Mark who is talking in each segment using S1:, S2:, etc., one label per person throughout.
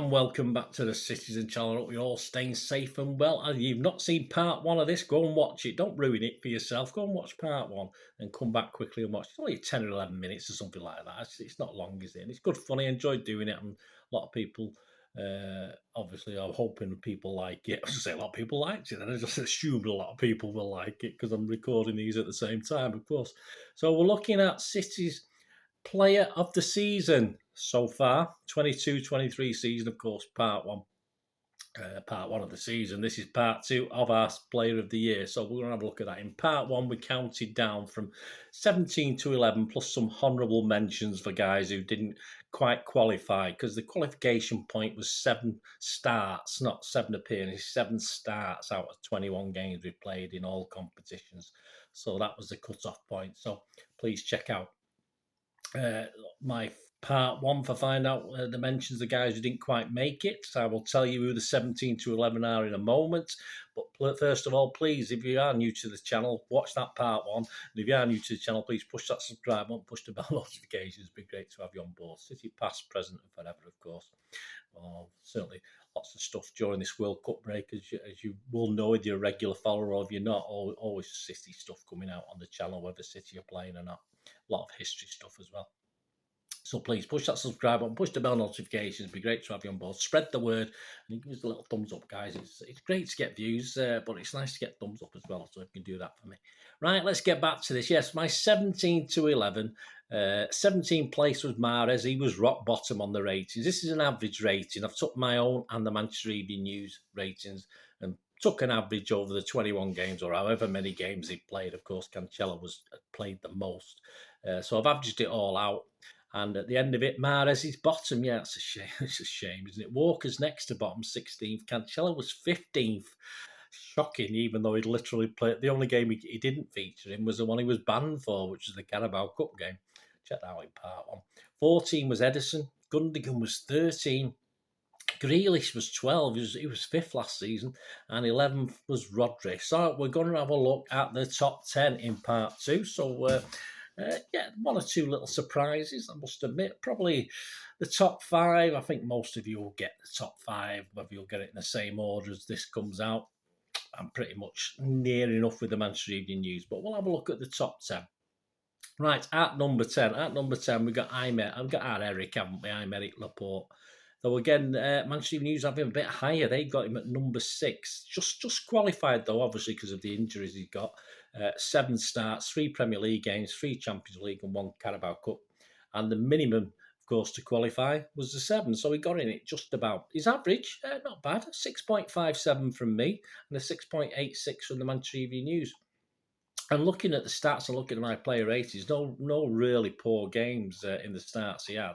S1: and welcome back to the Citizen channel. I hope you're all staying safe and well. And you've not seen part one of this, go and watch it. Don't ruin it for yourself. Go and watch part one and come back quickly and watch. It's only 10 or 11 minutes or something like that. It's not long, is it? And it's good fun. I enjoyed doing it, and a lot of people, obviously, I'm hoping people like it. I should say a lot of people liked it, and I just assumed a lot of people will like it because I'm recording these at the same time, of course. So we're looking at City's Player of the Season so far, 22-23 season, of course, part one of the season. This is part two of our Player of the Year, so we're going to have a look at that. In part one, we counted down from 17 to 11, plus some honourable mentions for guys who didn't quite qualify, because the qualification point was 7 starts, not 7 appearances, 7 starts out of 21 games we played in all competitions. So that was the cut-off point. So please check out my part one for find out the mentions of guys who didn't quite make it. So I will tell you who the 17 to 11 are in a moment. But first of all, please, if you are new to the channel, watch that part one. And if you are new to the channel, please push that subscribe button, push the bell notifications. It'd be great to have you on board. City past, present, and forever, of course. Certainly lots of stuff during this World Cup break, as you will know if you're a regular follower, or if you're not, always City stuff coming out on the channel, whether City are playing or not. A lot of history stuff as well. So please push that subscribe button, push the bell notifications. It'd be great to have you on board. Spread the word, and give us a little thumbs up, guys. It's great to get views, but it's nice to get thumbs up as well. So if you can do that for me. Right, let's get back to this. Yes, my 17 to 11. 17th place was Mahrez. He was rock bottom on the ratings. This is an average rating. I've took my own and the Manchester Evening News ratings and took an average over the 21 games, or however many games he played. Of course, Cancelo played the most. So I've averaged it all out. And at the end of it, Mahrez is bottom. Yeah, it's a shame. It's a shame, isn't it? Walker's next to bottom, 16th. Cancelo was 15th. Shocking, even though he'd literally played. The only game he didn't feature in was the one he was banned for, which was the Carabao Cup game. Check that out in part one. 14 was Edison. Gundogan was 13. Grealish was 12. He was 5th last season. And 11th was Rodri. So we're going to have a look at the top 10 in part two. So, yeah, one or two little surprises, I must admit. Probably the top 5. I think most of you will get the top 5, whether you'll get it in the same order as this comes out. I'm pretty much near enough with the Manchester Evening News, but we'll have a look at the top 10. Right, at number 10. At number 10, we've got I've got our Eric, haven't we? Eric Laporte. Though again, Manchester Evening News have him a bit higher. They got him at number 6. Just qualified, though, obviously, because of the injuries he's got. 7 starts, 3 Premier League games, 3 Champions League and 1 Carabao Cup. And the minimum, of course, to qualify was the 7. So he got in it just about. His average, not bad. 6.57 from me and a 6.86 from the Manchester Evening News. And looking at the stats and looking at my player ratings, no really poor games in the starts he had.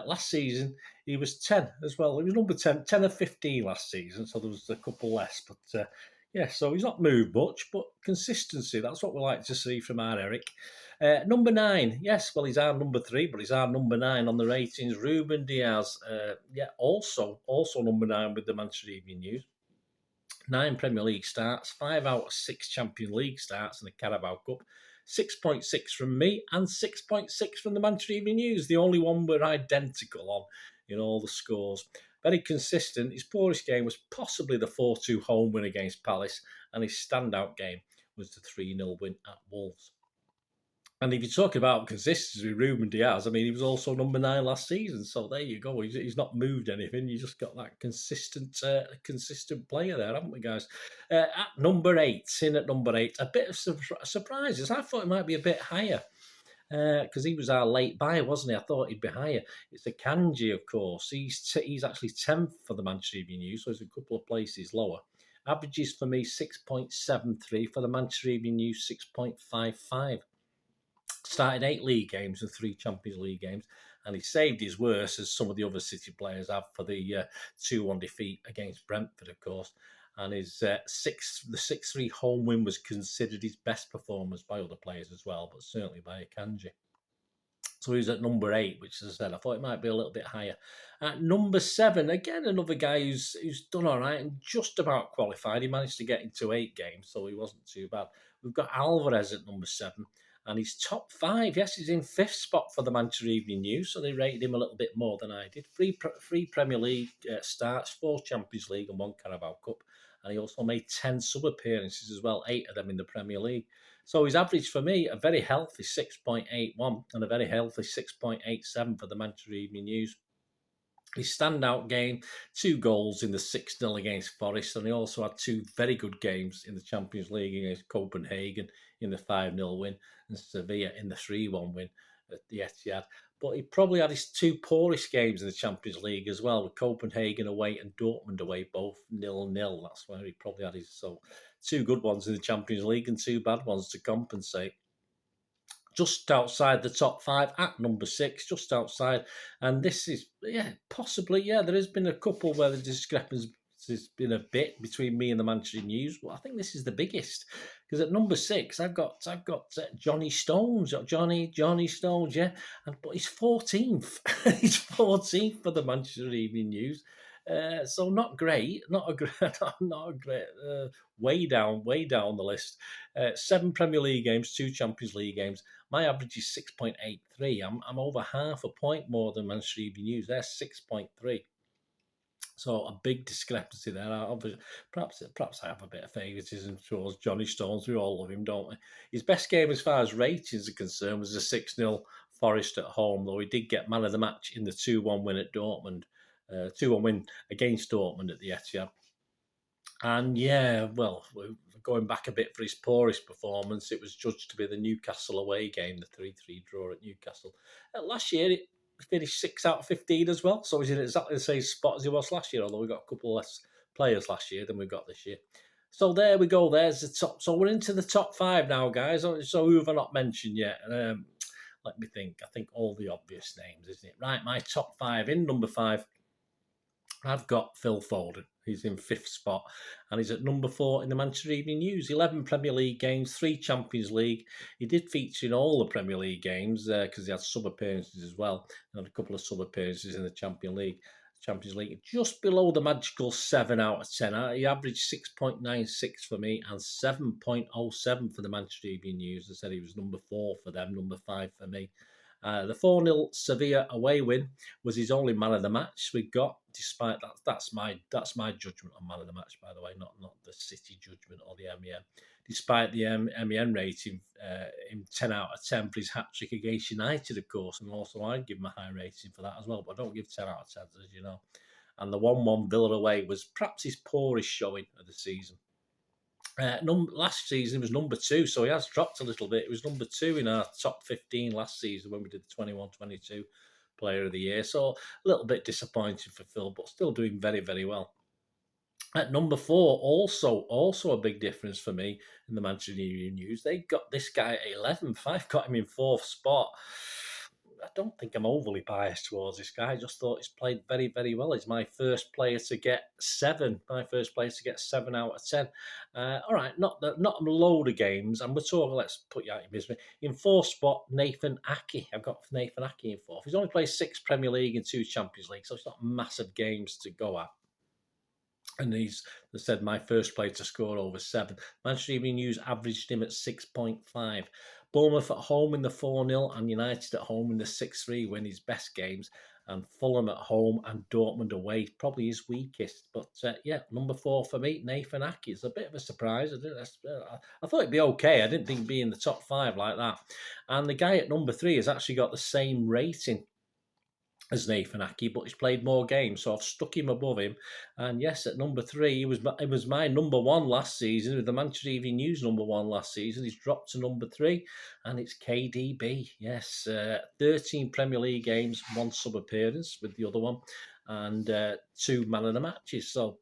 S1: Last season, he was 10 as well. He was number 10 of 15 last season, so there was a couple less. But yeah, so he's not moved much, but consistency, that's what we like to see from our Eric. Number 9, yes, well, he's our number 3, but he's our number 9 on the ratings. Ruben Diaz, yeah, also number 9 with the Manchester Evening News. 9 Premier League starts, 5 out of 6 Champions League starts in the Carabao Cup. 6.6 from me and 6.6 from the Manchester Evening News. The only one we're identical on in all the scores. Very consistent. His poorest game was possibly the 4-2 home win against Palace, and his standout game was the 3-0 win at Wolves. And if you're talking about consistency with Ruben Diaz, I mean, he was also number 9 last season. So there you go. He's not moved anything. You just got that consistent player there, haven't we, guys? At number 8, a bit of surprises. I thought it might be a bit higher because he was our late buyer, wasn't he? I thought he'd be higher. It's a Kanji, of course. He's actually 10th for the Manchester Evening News, so he's a couple of places lower. Averages for me 6.73, for the Manchester Evening News 6.55. Started 8 league games and 3 Champions League games, and he saved his worst, as some of the other City players have, for the 2-1 defeat against Brentford, of course. And his the 6-3 home win was considered his best performance by other players as well, but certainly by Akanji. So he was at number 8, which, as I said, I thought it might be a little bit higher. At number 7, again, another guy who's done all right and just about qualified. He managed to get into 8 games, so he wasn't too bad. We've got Alvarez at number 7. And he's top 5. Yes, he's in 5th spot for the Manchester Evening News, so they rated him a little bit more than I did. Three Premier League starts, 4 Champions League and 1 Carabao Cup. And he also made 10 sub-appearances as well, 8 of them in the Premier League. So his average for me, a very healthy 6.81 and a very healthy 6.87 for the Manchester Evening News. His standout game, 2 goals in the 6-0 against Forest, and he also had 2 very good games in the Champions League against Copenhagen in the 5-0 win and Sevilla in the 3-1 win at the Etihad. But he probably had his 2 poorest games in the Champions League as well, with Copenhagen away and Dortmund away, both 0-0. That's where he probably had his 2 good ones in the Champions League and 2 bad ones to compensate. Just outside the top 5 at number 6, just outside. And this is, possibly, there has been a couple where the discrepancy has been a bit between me and the Manchester News. Well, I think this is the biggest, because at number 6, I've got Johnny Stones, Johnny Stones, but he's 14th. He's 14th for the Manchester Evening News. So not great, not a great, way down the list. 7 Premier League games, 2 Champions League games. My average is 6.83. I'm over half a point more than Manchester Evening News. They're 6.3. So a big discrepancy there. Perhaps I have a bit of favouritism towards Johnny Stones. We all love him, don't we? His best game as far as ratings are concerned was a 6-0 Forest at home, though he did get man of the match in the 2-1 win at Dortmund. 2-1 win against Dortmund at the Etihad. And going back a bit for his poorest performance, it was judged to be the Newcastle away game, the 3-3 draw at Newcastle. Last year, it finished 6 out of 15 as well, so he's in exactly the same spot as he was last year, although we got a couple less players last year than we've got this year. So there we go, there's the top. So we're into the top 5 now, guys. So who have I not mentioned yet? Let me think. I think all the obvious names, isn't it? Right, my top 5. In number 5, I've got Phil Foden. He's in 5th spot, and he's at number 4 in the Manchester Evening News. 11 Premier League games, 3 Champions League. He did feature in all the Premier League games because he had sub-appearances as well, and had a couple of sub-appearances in the Champions League. Just below the magical 7 out of 10. He averaged 6.96 for me and 7.07 for the Manchester Evening News. I said he was number 4 for them, number 5 for me. The 4-0 Sevilla away win was his only man of the match we got. Despite that, that's my judgment on man of the match, by the way, not the City judgment or the M.E.N. Despite the M.E.N rating in 10 out of 10 for his hat-trick against United, of course, and also I'd give him a high rating for that as well, but I don't give 10 out of 10, as you know. And the 1-1 Villa away was perhaps his poorest showing of the season. Last season it was number 2, so he has dropped a little bit. It was number 2 in our top 15 last season when we did the 21-22 Player of the Year. So a little bit disappointing for Phil, but still doing very, very well. At number 4, also a big difference for me in the Manchester Evening News. They got this guy at 11th. I've got him in 4th spot. I don't think I'm overly biased towards this guy. I just thought he's played very, very well. He's my first player to get 7. My first player to get 7 out of 10. All right, not a load of games. And we're talking, let's put you out of misery. In 4th spot, Nathan Ake. I've got Nathan Ake in 4th. He's only played 6 Premier League and 2 Champions League, so it's not massive games to go at. And he's, as I said, my first player to score over 7. Manchester Evening News averaged him at 6.5. Bournemouth at home in the 4-0 and United at home in the 6-3 win his best games. And Fulham at home and Dortmund away, probably his weakest. But number 4 for me, Nathan Ake. It's a bit of a surprise. I thought it'd be okay. I didn't think it'd be in the top 5 like that. And the guy at number 3 has actually got the same rating as Nathan Ake, but he's played more games, so I've stuck him above him. And yes, at number 3, it was my number 1 last season, with the Manchester Evening News number 1 last season. He's dropped to number 3, and it's KDB. Yes, 13 Premier League games, 1 sub-appearance with the other one, and 2 man of the matches. So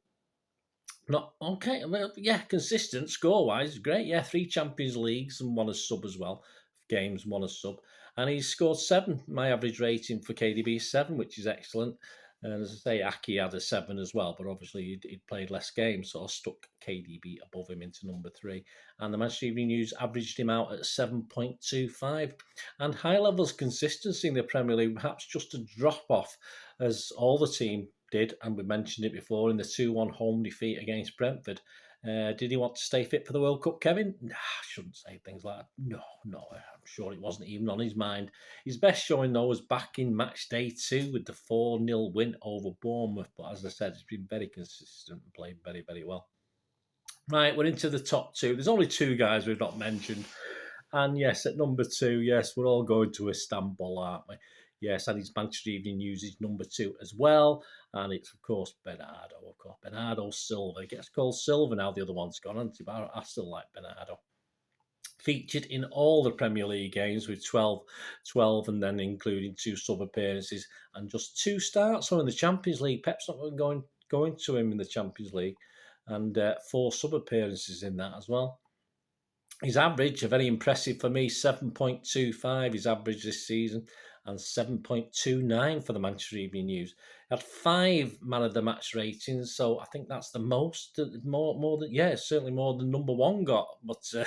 S1: not okay. Well, consistent score-wise, great. 3 Champions Leagues and 1 as sub as well. Games, 1 as sub. And he's scored 7. My average rating for KDB is 7, which is excellent. And as I say, Ake had a 7 as well, but obviously he'd played less games, so I stuck KDB above him into number 3. And the Manchester Evening News averaged him out at 7.25. And high levels consistency in the Premier League, perhaps just a drop-off, as all the team did, and we mentioned it before, in the 2-1 home defeat against Brentford. Did he want to stay fit for the World Cup, Kevin? Nah, I shouldn't say things like that. No, I'm sure it wasn't even on his mind. His best showing, though, was back in match day 2 with the 4-0 win over Bournemouth. But as I said, he's been very consistent and played very, very well. Right, we're into the top 2. There's only 2 guys we've not mentioned. And yes, at number 2, yes, we're all going to Istanbul, aren't we? Yes, and his Manchester Evening News is number 2 as well. And it's, of course, Bernardo. Of course, Bernardo Silva. It gets called Silva now, the other one's gone, hasn't it? But I still like Bernardo. Featured in all the Premier League games with 12 and then including 2 sub-appearances and just 2 starts. So in the Champions League, Pep's not going to him in the Champions League. And 4 sub-appearances in that as well. His average, very impressive for me, 7.25 his average this season and 7.29 for the Manchester Evening News. He had 5 man of the match ratings, so I think that's the most, more than, yeah, certainly more than number 1 got. But so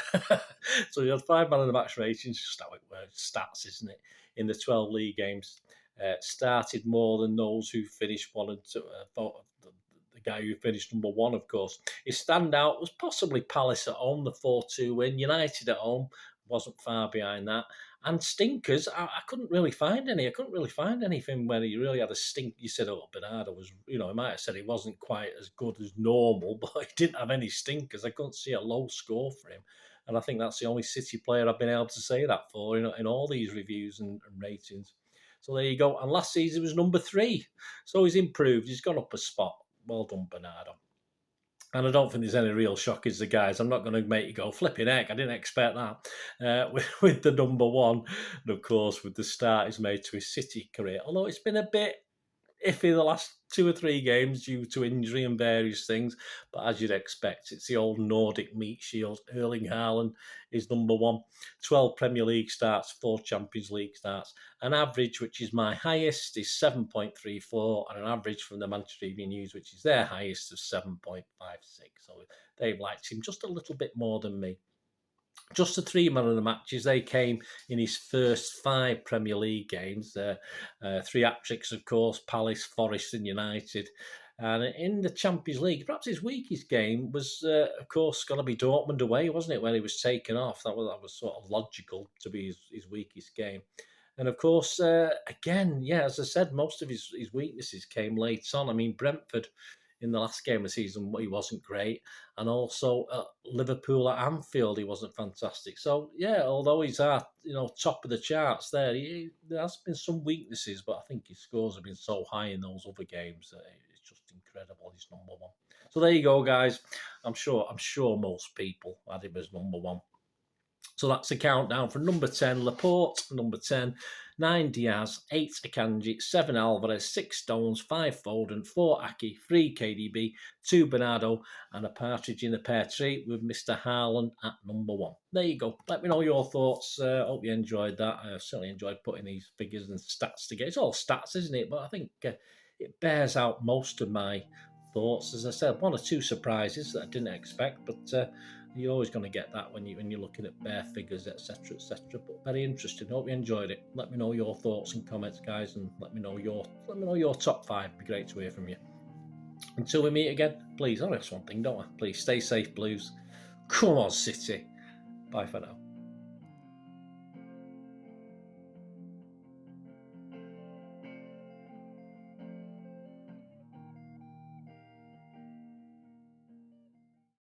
S1: he had 5 man of the match ratings, just how it works, stats, isn't it? In the 12 league games, started more than those who finished 1 and 2. The guy who finished number 1, of course. His standout was possibly Palace at home, the 4-2 win. United at home wasn't far behind that. And stinkers, I couldn't really find any. I couldn't really find anything where he really had a stink. You said, oh, Bernardo was, he might have said he wasn't quite as good as normal, but he didn't have any stinkers. I couldn't see a low score for him. And I think that's the only City player I've been able to say that for, in all these reviews and ratings. So there you go. And last season was number 3. So he's improved. He's gone up a spot. Well done, Bernardo. And I don't think there's any real shock as the guys. I'm not going to make you go, flipping heck, I didn't expect that. With the number 1, and of course, with the start he's made to his City career. Although it's been a bit iffy the last 2 or 3 games due to injury and various things. But as you'd expect, it's the old Nordic meat shield. Erling Haaland is number 1. 12 Premier League starts, 4 Champions League starts. An average, which is my highest, is 7.34, and an average from the Manchester Evening News, which is their highest, of 7.56. So they've liked him just a little bit more than me. Just the 3 man of the matches, they came in his first 5 Premier League games. 3 hat-tricks, of course, Palace, Forest and United. And in the Champions League, perhaps his weakest game was, of course, going to be Dortmund away, wasn't it, when he was taken off? That was sort of logical to be his weakest game. And, of course, again, yeah, as I said, most of his weaknesses came late on. I mean, Brentford in the last game of the season, he wasn't great. And also Liverpool at Anfield, he wasn't fantastic. So, yeah, although he's at, top of the charts there has been some weaknesses, but I think his scores have been so high in those other games that it's just incredible. He's number 1. So there you go, guys. I'm sure most people had him as number 1. So that's the countdown from number 10, Laporte, number 10, 9 Diaz, 8 Akanji, 7 Alvarez, 6 Stones, 5 Foden, 4 Aki, 3 KDB, 2 Bernardo, and a partridge in the pear tree with Mr. Haaland at number 1. There you go. Let me know your thoughts. Hope you enjoyed that. I certainly enjoyed putting these figures and stats together. It's all stats, isn't it? But I think it bears out most of my thoughts. As I said, 1 or 2 surprises that I didn't expect, but you're always going to get that when you're looking at bare figures, etc., etc. But very interesting. Hope you enjoyed it. Let me know your thoughts and comments, guys, and let me know your top 5. It'd be great to hear from you. Until we meet again, please. I'll ask one thing, don't I? Please stay safe, Blues. Come on, City. Bye for now.